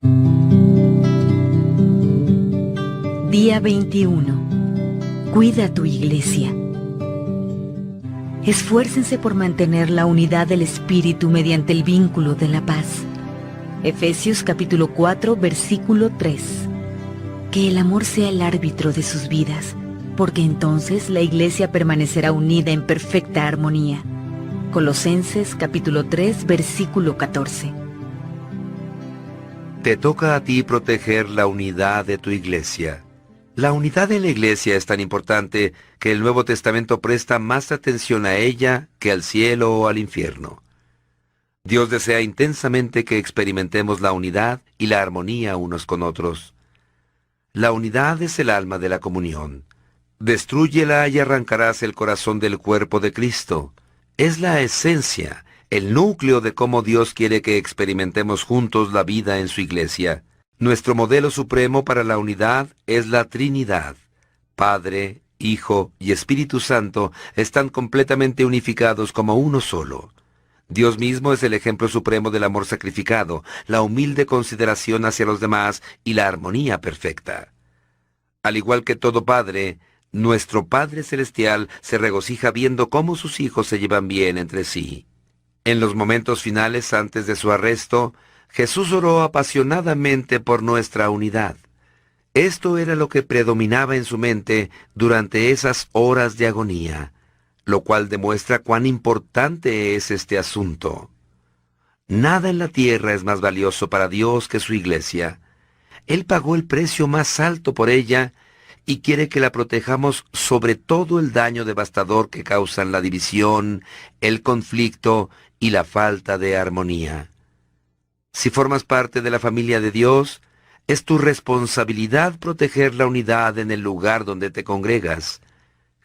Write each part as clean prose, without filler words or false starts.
Día 21. Cuida tu iglesia. Esfuércense por mantener la unidad del Espíritu mediante el vínculo de la paz. Efesios capítulo 4, versículo 3. Que el amor sea el árbitro de sus vidas, porque entonces la iglesia permanecerá unida en perfecta armonía. Colosenses capítulo 3, versículo 14. Te toca a ti proteger la unidad de tu iglesia. La unidad en la iglesia es tan importante que el Nuevo Testamento presta más atención a ella que al cielo o al infierno. Dios desea intensamente que experimentemos la unidad y la armonía unos con otros. La unidad es el alma de la comunión. Destrúyela y arrancarás el corazón del cuerpo de Cristo. Es la esencia, el núcleo de cómo Dios quiere que experimentemos juntos la vida en su iglesia. Nuestro modelo supremo para la unidad es la Trinidad. Padre, Hijo y Espíritu Santo están completamente unificados como uno solo. Dios mismo es el ejemplo supremo del amor sacrificado, la humilde consideración hacia los demás y la armonía perfecta. Al igual que todo padre, nuestro Padre Celestial se regocija viendo cómo sus hijos se llevan bien entre sí. En los momentos finales antes de su arresto, Jesús oró apasionadamente por nuestra unidad. Esto era lo que predominaba en su mente durante esas horas de agonía, lo cual demuestra cuán importante es este asunto. Nada en la tierra es más valioso para Dios que su iglesia. Él pagó el precio más alto por ella y quiere que la protejamos sobre todo el daño devastador que causan la división, el conflicto y la falta de armonía. Si formas parte de la familia de Dios, es tu responsabilidad proteger la unidad en el lugar donde te congregas.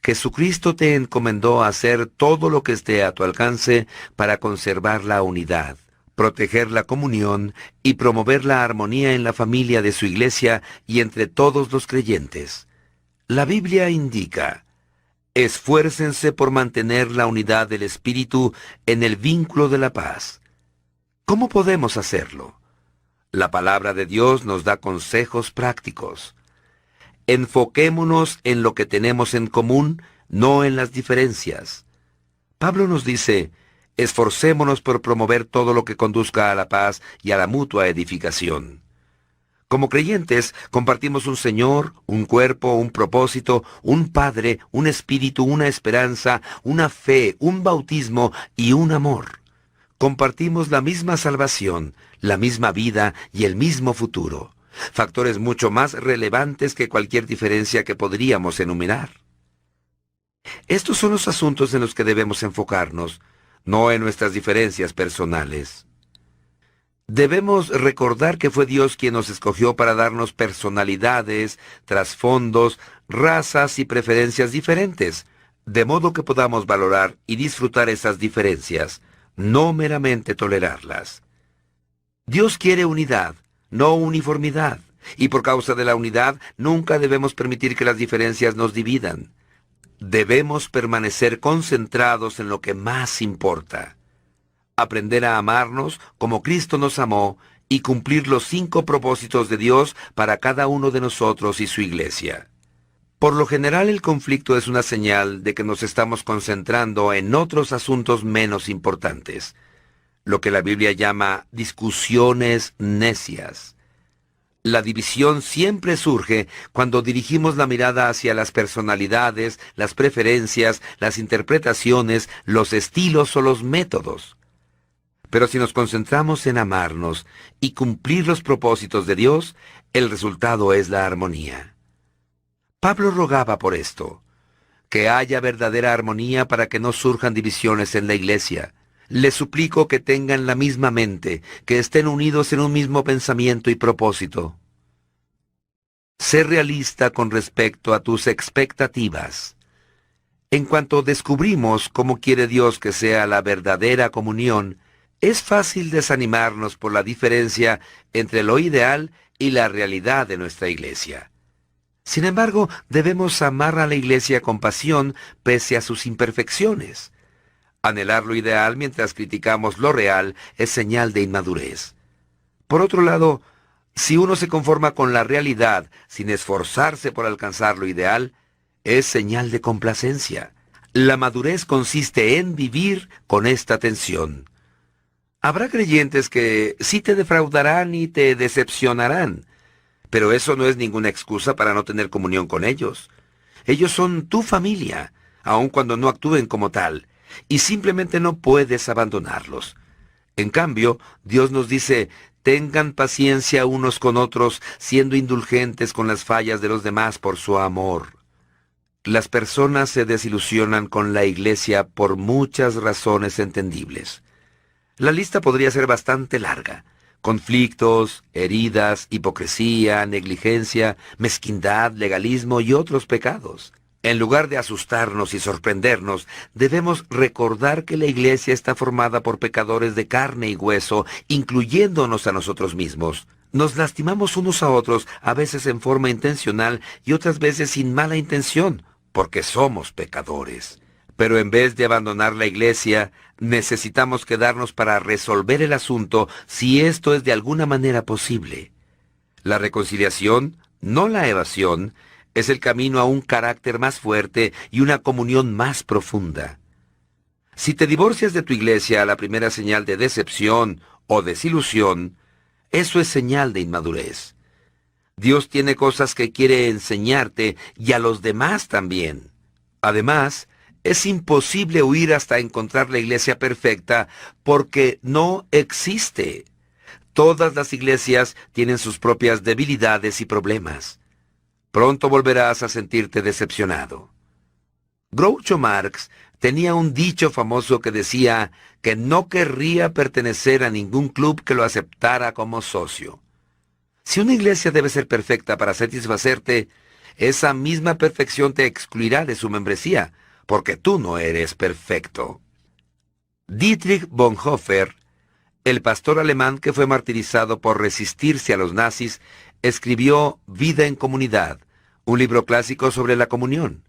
Jesucristo te encomendó a hacer todo lo que esté a tu alcance para conservar la unidad, proteger la comunión y promover la armonía en la familia de su iglesia y entre todos los creyentes. La Biblia indica: esfuércense por mantener la unidad del Espíritu en el vínculo de la paz. ¿Cómo podemos hacerlo? La palabra de Dios nos da consejos prácticos. Enfoquémonos en lo que tenemos en común, no en las diferencias. Pablo nos dice: esforcémonos por promover todo lo que conduzca a la paz y a la mutua edificación. Como creyentes, compartimos un Señor, un cuerpo, un propósito, un Padre, un Espíritu, una esperanza, una fe, un bautismo y un amor. Compartimos la misma salvación, la misma vida y el mismo futuro. Factores mucho más relevantes que cualquier diferencia que podríamos enumerar. Estos son los asuntos en los que debemos enfocarnos, no en nuestras diferencias personales. Debemos recordar que fue Dios quien nos escogió para darnos personalidades, trasfondos, razas y preferencias diferentes, de modo que podamos valorar y disfrutar esas diferencias, no meramente tolerarlas. Dios quiere unidad, no uniformidad, y por causa de la unidad nunca debemos permitir que las diferencias nos dividan. Debemos permanecer concentrados en lo que más importa: aprender a amarnos como Cristo nos amó y cumplir los 5 propósitos de Dios para cada uno de nosotros y su iglesia. Por lo general, el conflicto es una señal de que nos estamos concentrando en otros asuntos menos importantes, lo que la Biblia llama discusiones necias. La división siempre surge cuando dirigimos la mirada hacia las personalidades, las preferencias, las interpretaciones, los estilos o los métodos. Pero si nos concentramos en amarnos y cumplir los propósitos de Dios, el resultado es la armonía. Pablo rogaba por esto: que haya verdadera armonía para que no surjan divisiones en la iglesia. Les suplico que tengan la misma mente, que estén unidos en un mismo pensamiento y propósito. Sé realista con respecto a tus expectativas. En cuanto descubrimos cómo quiere Dios que sea la verdadera comunión, es fácil desanimarnos por la diferencia entre lo ideal y la realidad de nuestra iglesia. Sin embargo, debemos amar a la iglesia con pasión pese a sus imperfecciones. Anhelar lo ideal mientras criticamos lo real es señal de inmadurez. Por otro lado, Si uno se conforma con la realidad sin esforzarse por alcanzar lo ideal, es señal de complacencia. La madurez consiste en vivir con esta tensión. Habrá creyentes que sí te defraudarán y te decepcionarán, pero eso no es ninguna excusa para no tener comunión con ellos. Ellos son tu familia, aun cuando no actúen como tal, y simplemente no puedes abandonarlos. En cambio, Dios nos dice: tengan paciencia unos con otros, siendo indulgentes con las fallas de los demás por su amor. Las personas se desilusionan con la iglesia por muchas razones entendibles. La lista podría ser bastante larga. Conflictos, heridas, hipocresía, negligencia, mezquindad, legalismo y otros pecados. En lugar de asustarnos y sorprendernos, debemos recordar que la iglesia está formada por pecadores de carne y hueso, incluyéndonos a nosotros mismos. Nos lastimamos unos a otros, a veces en forma intencional y otras veces sin mala intención, porque somos pecadores. Pero en vez de abandonar la iglesia, necesitamos quedarnos para resolver el asunto si esto es de alguna manera posible. La reconciliación, no la evasión, es el camino a un carácter más fuerte y una comunión más profunda. Si te divorcias de tu iglesia a la primera señal de decepción o desilusión, eso es señal de inmadurez. Dios tiene cosas que quiere enseñarte y a los demás también. Además, es imposible huir hasta encontrar la iglesia perfecta porque no existe. Todas las iglesias tienen sus propias debilidades y problemas. Pronto volverás a sentirte decepcionado. Groucho Marx tenía un dicho famoso que decía que no querría pertenecer a ningún club que lo aceptara como socio. Si una iglesia debe ser perfecta para satisfacerte, esa misma perfección te excluirá de su membresía, porque tú no eres perfecto. Dietrich Bonhoeffer, el pastor alemán que fue martirizado por resistirse a los nazis, escribió Vida en Comunidad, un libro clásico sobre la comunión.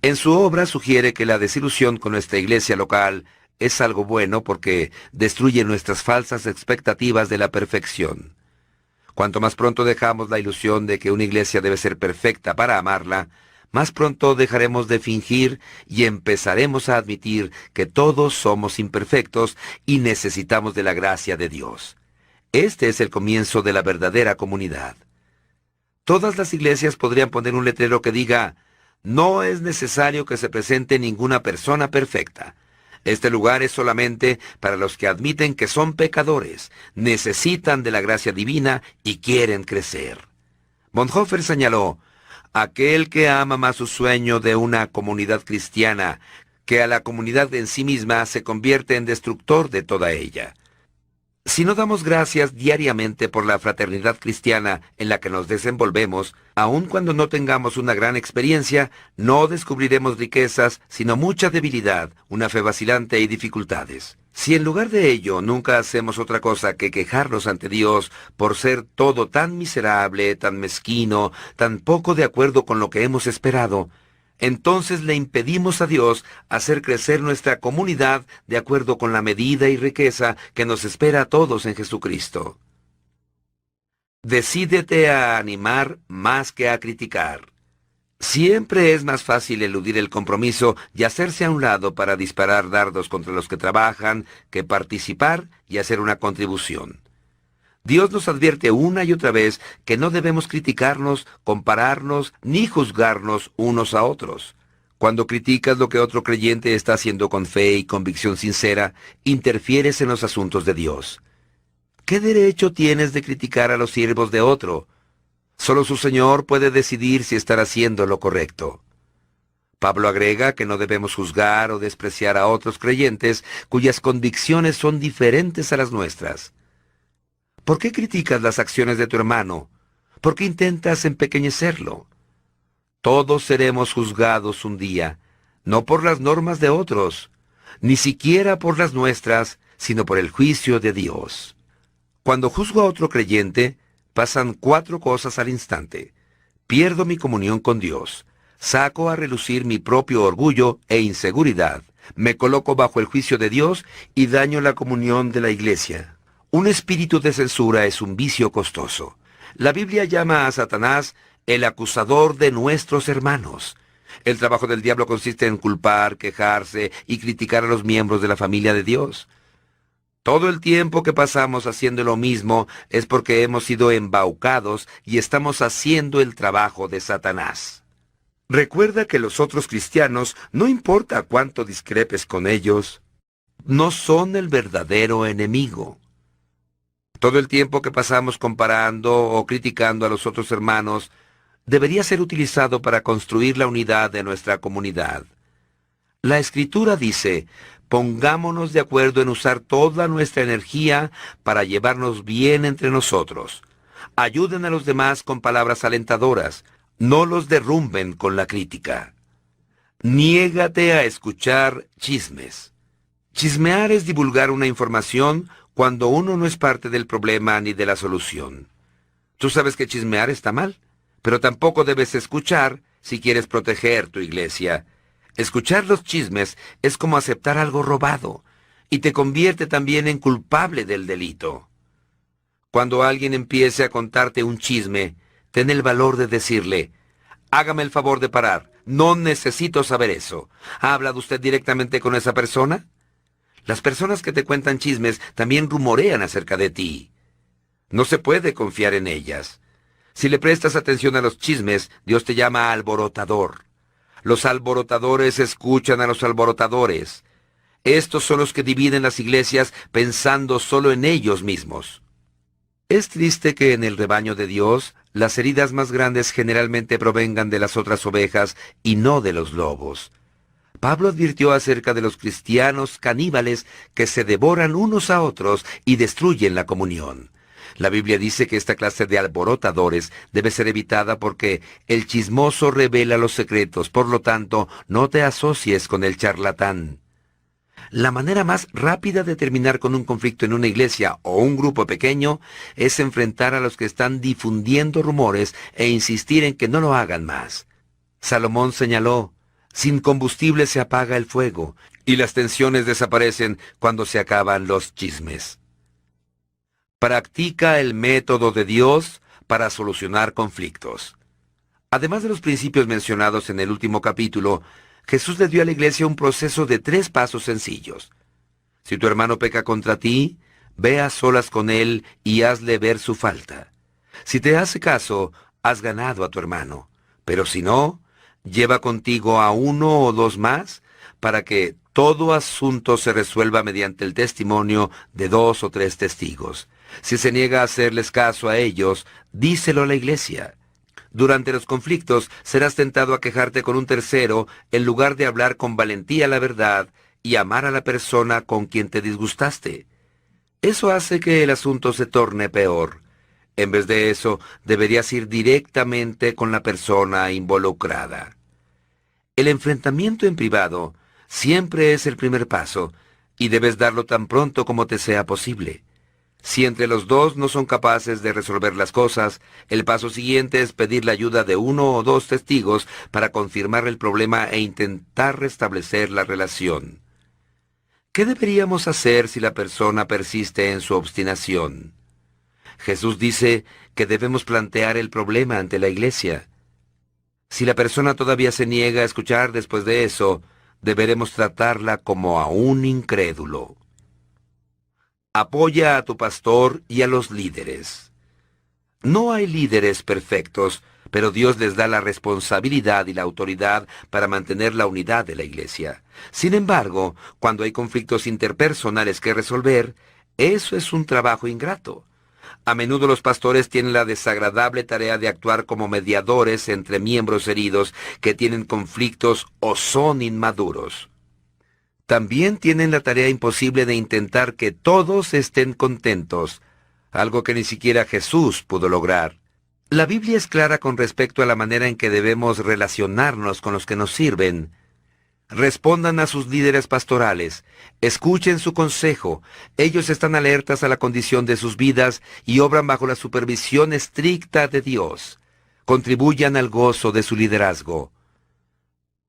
En su obra sugiere que la desilusión con nuestra iglesia local es algo bueno porque destruye nuestras falsas expectativas de la perfección. Cuanto más pronto dejamos la ilusión de que una iglesia debe ser perfecta para amarla, más pronto dejaremos de fingir y empezaremos a admitir que todos somos imperfectos y necesitamos de la gracia de Dios. Este es el comienzo de la verdadera comunidad. Todas las iglesias podrían poner un letrero que diga: no es necesario que se presente ninguna persona perfecta. Este lugar es solamente para los que admiten que son pecadores, necesitan de la gracia divina y quieren crecer. Bonhoeffer señaló: aquel que ama más su sueño de una comunidad cristiana que a la comunidad en sí misma se convierte en destructor de toda ella. Si no damos gracias diariamente por la fraternidad cristiana en la que nos desenvolvemos, aun cuando no tengamos una gran experiencia, no descubriremos riquezas, sino mucha debilidad, una fe vacilante y dificultades. Si en lugar de ello nunca hacemos otra cosa que quejarnos ante Dios por ser todo tan miserable, tan mezquino, tan poco de acuerdo con lo que hemos esperado, entonces le impedimos a Dios hacer crecer nuestra comunidad de acuerdo con la medida y riqueza que nos espera a todos en Jesucristo. Decídete a animar más que a criticar. Siempre es más fácil eludir el compromiso y hacerse a un lado para disparar dardos contra los que trabajan que participar y hacer una contribución. Dios nos advierte una y otra vez que no debemos criticarnos, compararnos, ni juzgarnos unos a otros. Cuando criticas lo que otro creyente está haciendo con fe y convicción sincera, interfieres en los asuntos de Dios. ¿Qué derecho tienes de criticar a los siervos de otro? Solo su Señor puede decidir si estará haciendo lo correcto. Pablo agrega que no debemos juzgar o despreciar a otros creyentes cuyas convicciones son diferentes a las nuestras. ¿Por qué criticas las acciones de tu hermano? ¿Por qué intentas empequeñecerlo? Todos seremos juzgados un día, no por las normas de otros, ni siquiera por las nuestras, sino por el juicio de Dios. Cuando juzgo a otro creyente, pasan 4 cosas al instante. Pierdo mi comunión con Dios, saco a relucir mi propio orgullo e inseguridad, me coloco bajo el juicio de Dios y daño la comunión de la iglesia. Un espíritu de censura es un vicio costoso. La Biblia llama a Satanás el acusador de nuestros hermanos. El trabajo del diablo consiste en culpar, quejarse y criticar a los miembros de la familia de Dios. Todo el tiempo que pasamos haciendo lo mismo es porque hemos sido embaucados y estamos haciendo el trabajo de Satanás. Recuerda que los otros cristianos, no importa cuánto discrepes con ellos, no son el verdadero enemigo. Todo el tiempo que pasamos comparando o criticando a los otros hermanos debería ser utilizado para construir la unidad de nuestra comunidad. La Escritura dice: pongámonos de acuerdo en usar toda nuestra energía para llevarnos bien entre nosotros. Ayuden a los demás con palabras alentadoras, no los derrumben con la crítica. Niégate a escuchar chismes. Chismear es divulgar una información cuando uno no es parte del problema ni de la solución. Tú sabes que chismear está mal, pero tampoco debes escuchar si quieres proteger tu iglesia. Escuchar los chismes es como aceptar algo robado, y te convierte también en culpable del delito. Cuando alguien empiece a contarte un chisme, ten el valor de decirle: hágame el favor de parar, no necesito saber eso. ¿Ha hablado usted directamente con esa persona? Las personas que te cuentan chismes también rumorean acerca de ti. No se puede confiar en ellas. Si le prestas atención a los chismes, Dios te llama alborotador. Los alborotadores escuchan a los alborotadores. Estos son los que dividen las iglesias pensando solo en ellos mismos. Es triste que en el rebaño de Dios las heridas más grandes generalmente provengan de las otras ovejas y no de los lobos. Pablo advirtió acerca de los cristianos caníbales que se devoran unos a otros y destruyen la comunión. La Biblia dice que esta clase de alborotadores debe ser evitada porque el chismoso revela los secretos, por lo tanto, no te asocies con el charlatán. La manera más rápida de terminar con un conflicto en una iglesia o un grupo pequeño es enfrentar a los que están difundiendo rumores e insistir en que no lo hagan más. Salomón señaló: sin combustible se apaga el fuego, y las tensiones desaparecen cuando se acaban los chismes. Practica el método de Dios para solucionar conflictos. Además de los principios mencionados en el último capítulo, Jesús le dio a la iglesia un proceso de 3 pasos sencillos. Si tu hermano peca contra ti, ve a solas con él y hazle ver su falta. Si te hace caso, has ganado a tu hermano. Pero si no, lleva contigo a 1 o 2 más para que todo asunto se resuelva mediante el testimonio de 2 o 3 testigos. Si se niega a hacerles caso a ellos, díselo a la iglesia. Durante los conflictos serás tentado a quejarte con un tercero en lugar de hablar con valentía la verdad y amar a la persona con quien te disgustaste. Eso hace que el asunto se torne peor. En vez de eso, deberías ir directamente con la persona involucrada. El enfrentamiento en privado siempre es el primer paso, y debes darlo tan pronto como te sea posible. Si entre los dos no son capaces de resolver las cosas, el paso siguiente es pedir la ayuda de 1 o 2 testigos para confirmar el problema e intentar restablecer la relación. ¿Qué deberíamos hacer si la persona persiste en su obstinación? Jesús dice que debemos plantear el problema ante la iglesia. Si la persona todavía se niega a escuchar después de eso, deberemos tratarla como a un incrédulo. Apoya a tu pastor y a los líderes. No hay líderes perfectos, pero Dios les da la responsabilidad y la autoridad para mantener la unidad de la iglesia. Sin embargo, cuando hay conflictos interpersonales que resolver, eso es un trabajo ingrato. A menudo los pastores tienen la desagradable tarea de actuar como mediadores entre miembros heridos que tienen conflictos o son inmaduros. También tienen la tarea imposible de intentar que todos estén contentos, algo que ni siquiera Jesús pudo lograr. La Biblia es clara con respecto a la manera en que debemos relacionarnos con los que nos sirven. Respondan a sus líderes pastorales, escuchen su consejo. Ellos están alertas a la condición de sus vidas y obran bajo la supervisión estricta de Dios. Contribuyan al gozo de su liderazgo.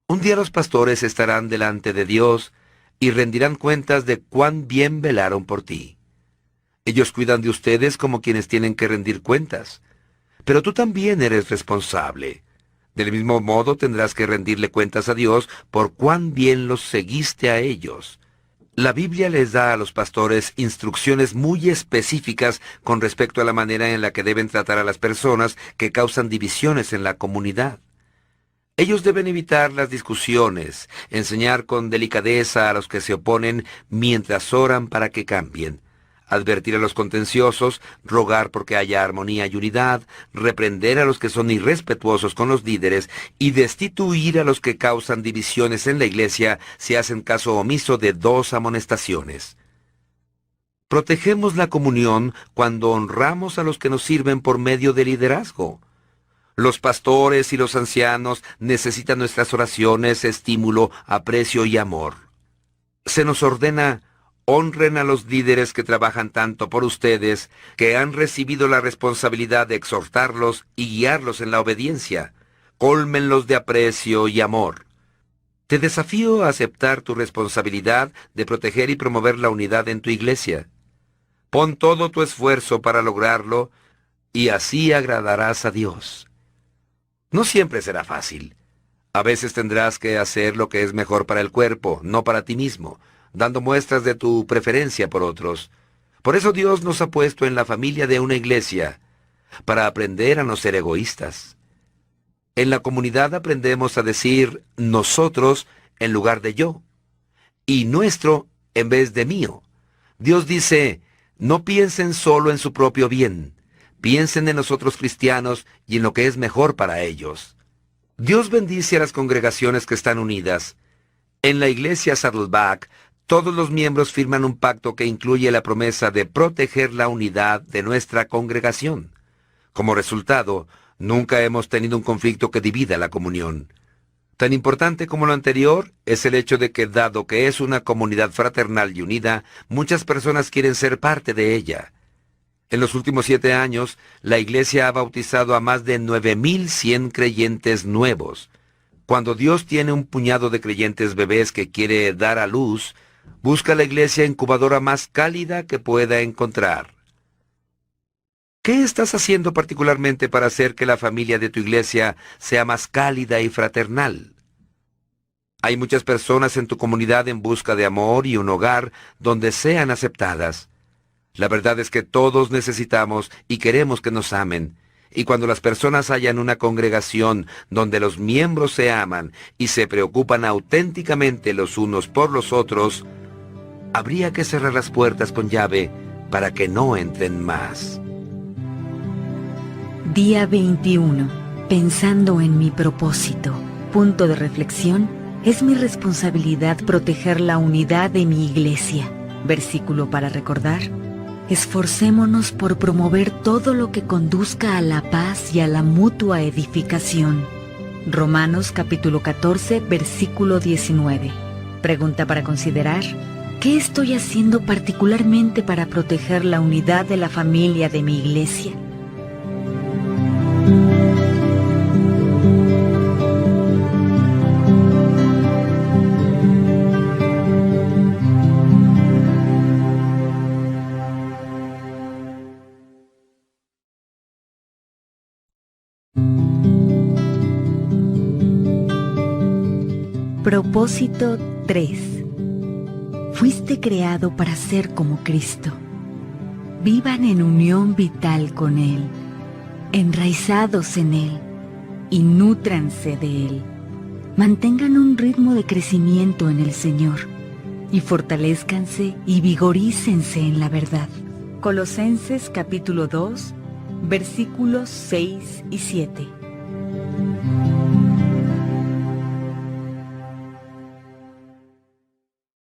Un día los pastores estarán delante de Dios y rendirán cuentas de cuán bien velaron por ti. Ellos cuidan de ustedes como quienes tienen que rendir cuentas. Pero tú también eres responsable. Del mismo modo tendrás que rendirle cuentas a Dios por cuán bien los seguiste a ellos. La Biblia les da a los pastores instrucciones muy específicas con respecto a la manera en la que deben tratar a las personas que causan divisiones en la comunidad. Ellos deben evitar las discusiones, enseñar con delicadeza a los que se oponen mientras oran para que cambien, advertir a los contenciosos, rogar porque haya armonía y unidad, reprender a los que son irrespetuosos con los líderes y destituir a los que causan divisiones en la iglesia si hacen caso omiso de 2 amonestaciones. Protegemos la comunión cuando honramos a los que nos sirven por medio del liderazgo. Los pastores y los ancianos necesitan nuestras oraciones, estímulo, aprecio y amor. Se nos ordena: honren a los líderes que trabajan tanto por ustedes, que han recibido la responsabilidad de exhortarlos y guiarlos en la obediencia. Cólmenlos de aprecio y amor. Te desafío a aceptar tu responsabilidad de proteger y promover la unidad en tu iglesia. Pon todo tu esfuerzo para lograrlo y así agradarás a Dios. No siempre será fácil. A veces tendrás que hacer lo que es mejor para el cuerpo, no para ti mismo, dando muestras de tu preferencia por otros. Por eso Dios nos ha puesto en la familia de una iglesia, para aprender a no ser egoístas. En la comunidad aprendemos a decir nosotros en lugar de yo, y nuestro en vez de mío. Dios dice: no piensen solo en su propio bien, piensen en los otros cristianos y en lo que es mejor para ellos. Dios bendice a las congregaciones que están unidas. En la iglesia Saddleback, todos los miembros firman un pacto que incluye la promesa de proteger la unidad de nuestra congregación. Como resultado, nunca hemos tenido un conflicto que divida la comunión. Tan importante como lo anterior es el hecho de que, dado que es una comunidad fraternal y unida, muchas personas quieren ser parte de ella. En los últimos 7 años, la iglesia ha bautizado a más de 9,100 creyentes nuevos. Cuando Dios tiene un puñado de creyentes bebés que quiere dar a luz, busca la iglesia incubadora más cálida que pueda encontrar. ¿Qué estás haciendo particularmente para hacer que la familia de tu iglesia sea más cálida y fraternal? Hay muchas personas en tu comunidad en busca de amor y un hogar donde sean aceptadas. La verdad es que todos necesitamos y queremos que nos amen, y cuando las personas hallan una congregación donde los miembros se aman y se preocupan auténticamente los unos por los otros, habría que cerrar las puertas con llave para que no entren más. Día 21. Pensando en mi propósito. Punto de reflexión: es mi responsabilidad proteger la unidad de mi iglesia. Versículo para recordar: esforcémonos por promover todo lo que conduzca a la paz y a la mutua edificación. Romanos capítulo 14, versículo 19. Pregunta para considerar: ¿qué estoy haciendo particularmente para proteger la unidad de la familia de mi iglesia? Propósito 3. Fuiste creado para ser como Cristo. Vivan en unión vital con Él, enraizados en Él, y nútranse de Él. Mantengan un ritmo de crecimiento en el Señor, y fortalézcanse y vigorícense en la verdad. Colosenses capítulo 2, versículos 6 y 7.